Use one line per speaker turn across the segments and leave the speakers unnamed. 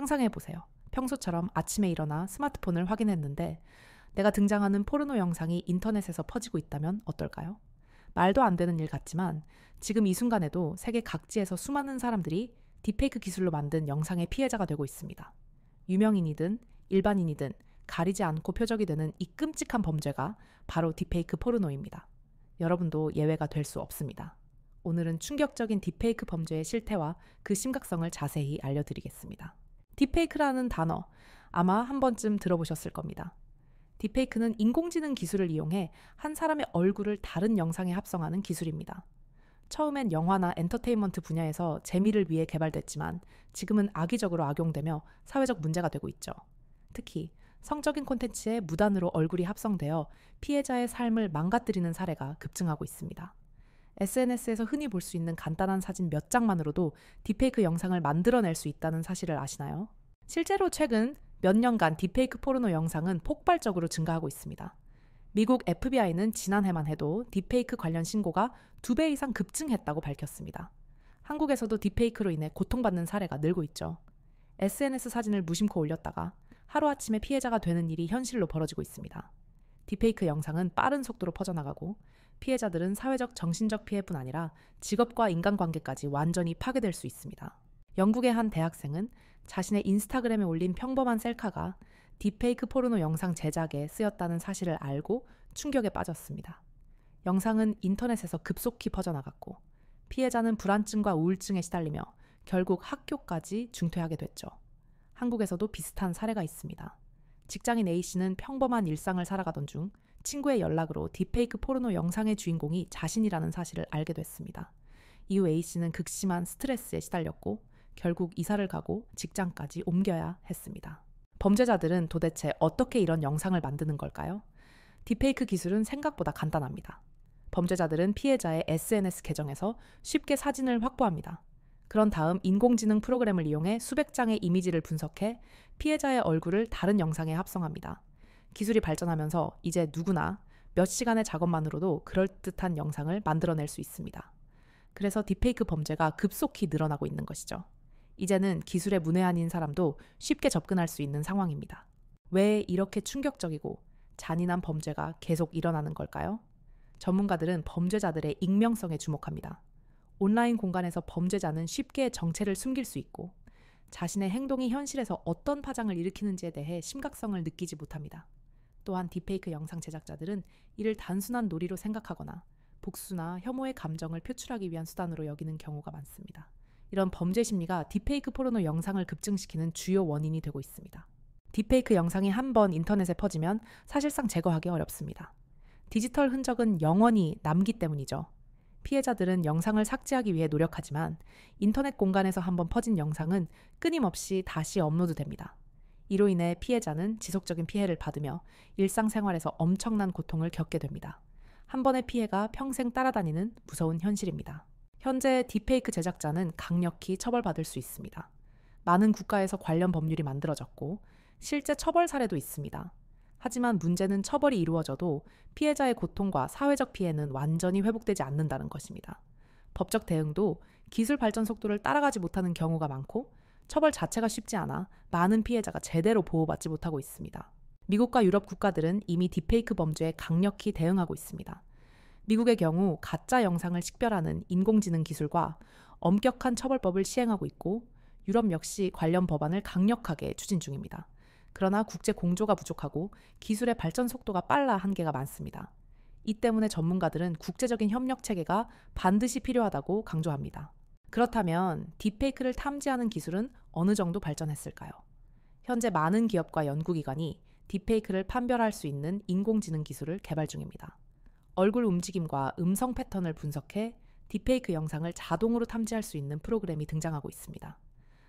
상상해보세요. 평소처럼 아침에 일어나 스마트폰을 확인했는데 내가 등장하는 포르노 영상이 인터넷에서 퍼지고 있다면 어떨까요? 말도 안 되는 일 같지만 지금 이 순간에도 세계 각지에서 수많은 사람들이 딥페이크 기술로 만든 영상의 피해자가 되고 있습니다. 유명인이든 일반인이든 가리지 않고 표적이 되는 이 끔찍한 범죄가 바로 딥페이크 포르노입니다. 여러분도 예외가 될 수 없습니다. 오늘은 충격적인 딥페이크 범죄의 실태와 그 심각성을 자세히 알려드리겠습니다. 딥페이크라는 단어 아마 한 번쯤 들어보셨을 겁니다. 딥페이크는 인공지능 기술을 이용해 한 사람의 얼굴을 다른 영상에 합성하는 기술입니다. 처음엔 영화나 엔터테인먼트 분야에서 재미를 위해 개발됐지만 지금은 악의적으로 악용되며 사회적 문제가 되고 있죠. 특히 성적인 콘텐츠에 무단으로 얼굴이 합성되어 피해자의 삶을 망가뜨리는 사례가 급증하고 있습니다. SNS에서 흔히 볼 수 있는 간단한 사진 몇 장만으로도 딥페이크 영상을 만들어낼 수 있다는 사실을 아시나요? 실제로 최근 몇 년간 딥페이크 포르노 영상은 폭발적으로 증가하고 있습니다. 미국 FBI는 지난해만 해도 딥페이크 관련 신고가 2배 이상 급증했다고 밝혔습니다. 한국에서도 딥페이크로 인해 고통받는 사례가 늘고 있죠. SNS 사진을 무심코 올렸다가 하루아침에 피해자가 되는 일이 현실로 벌어지고 있습니다. 딥페이크 영상은 빠른 속도로 퍼져나가고 피해자들은 사회적 정신적 피해뿐 아니라 직업과 인간관계까지 완전히 파괴될 수 있습니다. 영국의 한 대학생은 자신의 인스타그램에 올린 평범한 셀카가 딥페이크 포르노 영상 제작에 쓰였다는 사실을 알고 충격에 빠졌습니다. 영상은 인터넷에서 급속히 퍼져나갔고 피해자는 불안증과 우울증에 시달리며 결국 학교까지 중퇴하게 됐죠. 한국에서도 비슷한 사례가 있습니다. 직장인 A씨는 평범한 일상을 살아가던 중 친구의 연락으로 딥페이크 포르노 영상의 주인공이 자신이라는 사실을 알게 됐습니다. 이후 A씨는 극심한 스트레스에 시달렸고 결국 이사를 가고 직장까지 옮겨야 했습니다. 범죄자들은 도대체 어떻게 이런 영상을 만드는 걸까요? 딥페이크 기술은 생각보다 간단합니다. 범죄자들은 피해자의 SNS 계정에서 쉽게 사진을 확보합니다. 그런 다음 인공지능 프로그램을 이용해 수백 장의 이미지를 분석해 피해자의 얼굴을 다른 영상에 합성합니다. 기술이 발전하면서 이제 누구나 몇 시간의 작업만으로도 그럴듯한 영상을 만들어낼 수 있습니다. 그래서 딥페이크 범죄가 급속히 늘어나고 있는 것이죠. 이제는 기술에 문외한인 사람도 쉽게 접근할 수 있는 상황입니다. 왜 이렇게 충격적이고 잔인한 범죄가 계속 일어나는 걸까요? 전문가들은 범죄자들의 익명성에 주목합니다. 온라인 공간에서 범죄자는 쉽게 정체를 숨길 수 있고 자신의 행동이 현실에서 어떤 파장을 일으키는지에 대해 심각성을 느끼지 못합니다. 또한 딥페이크 영상 제작자들은 이를 단순한 놀이로 생각하거나 복수나 혐오의 감정을 표출하기 위한 수단으로 여기는 경우가 많습니다. 이런 범죄 심리가 딥페이크 포르노 영상을 급증시키는 주요 원인이 되고 있습니다. 딥페이크 영상이 한 번 인터넷에 퍼지면 사실상 제거하기 어렵습니다. 디지털 흔적은 영원히 남기 때문이죠. 피해자들은 영상을 삭제하기 위해 노력하지만 인터넷 공간에서 한번 퍼진 영상은 끊임없이 다시 업로드됩니다. 이로 인해 피해자는 지속적인 피해를 받으며 일상생활에서 엄청난 고통을 겪게 됩니다. 한 번의 피해가 평생 따라다니는 무서운 현실입니다. 현재 딥페이크 제작자는 강력히 처벌받을 수 있습니다. 많은 국가에서 관련 법률이 만들어졌고 실제 처벌 사례도 있습니다. 하지만 문제는 처벌이 이루어져도 피해자의 고통과 사회적 피해는 완전히 회복되지 않는다는 것입니다. 법적 대응도 기술 발전 속도를 따라가지 못하는 경우가 많고 처벌 자체가 쉽지 않아 많은 피해자가 제대로 보호받지 못하고 있습니다. 미국과 유럽 국가들은 이미 딥페이크 범죄에 강력히 대응하고 있습니다. 미국의 경우 가짜 영상을 식별하는 인공지능 기술과 엄격한 처벌법을 시행하고 있고 유럽 역시 관련 법안을 강력하게 추진 중입니다. 그러나 국제 공조가 부족하고 기술의 발전 속도가 빨라 한계가 많습니다. 이 때문에 전문가들은 국제적인 협력 체계가 반드시 필요하다고 강조합니다. 그렇다면 딥페이크를 탐지하는 기술은 어느 정도 발전했을까요? 현재 많은 기업과 연구기관이 딥페이크를 판별할 수 있는 인공지능 기술을 개발 중입니다. 얼굴 움직임과 음성 패턴을 분석해 딥페이크 영상을 자동으로 탐지할 수 있는 프로그램이 등장하고 있습니다.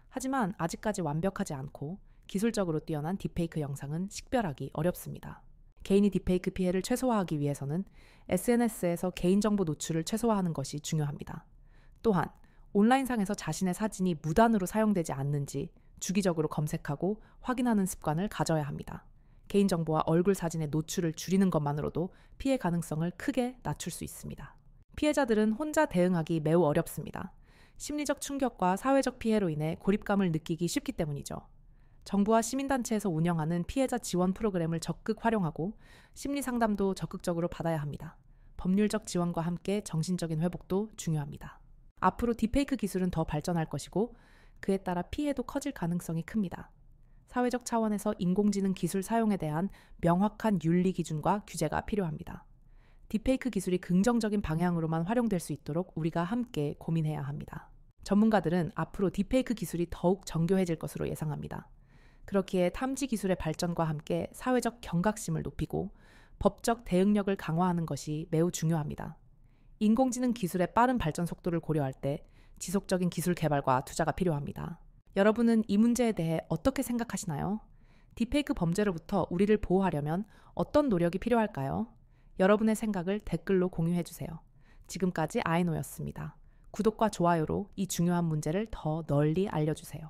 하지만 아직까지 완벽하지 않고 기술적으로 뛰어난 딥페이크 영상은 식별하기 어렵습니다. 개인이 딥페이크 피해를 최소화하기 위해서는 SNS에서 개인정보 노출을 최소화하는 것이 중요합니다. 또한 온라인상에서 자신의 사진이 무단으로 사용되지 않는지 주기적으로 검색하고 확인하는 습관을 가져야 합니다. 개인정보와 얼굴 사진의 노출을 줄이는 것만으로도 피해 가능성을 크게 낮출 수 있습니다. 피해자들은 혼자 대응하기 매우 어렵습니다. 심리적 충격과 사회적 피해로 인해 고립감을 느끼기 쉽기 때문이죠. 정부와 시민단체에서 운영하는 피해자 지원 프로그램을 적극 활용하고 심리 상담도 적극적으로 받아야 합니다. 법률적 지원과 함께 정신적인 회복도 중요합니다. 앞으로 딥페이크 기술은 더 발전할 것이고 그에 따라 피해도 커질 가능성이 큽니다. 사회적 차원에서 인공지능 기술 사용에 대한 명확한 윤리 기준과 규제가 필요합니다. 딥페이크 기술이 긍정적인 방향으로만 활용될 수 있도록 우리가 함께 고민해야 합니다. 전문가들은 앞으로 딥페이크 기술이 더욱 정교해질 것으로 예상합니다. 그렇기에 탐지 기술의 발전과 함께 사회적 경각심을 높이고 법적 대응력을 강화하는 것이 매우 중요합니다. 인공지능 기술의 빠른 발전 속도를 고려할 때 지속적인 기술 개발과 투자가 필요합니다. 여러분은 이 문제에 대해 어떻게 생각하시나요? 딥페이크 범죄로부터 우리를 보호하려면 어떤 노력이 필요할까요? 여러분의 생각을 댓글로 공유해주세요. 지금까지 아이노였습니다. 구독과 좋아요로 이 중요한 문제를 더 널리 알려주세요.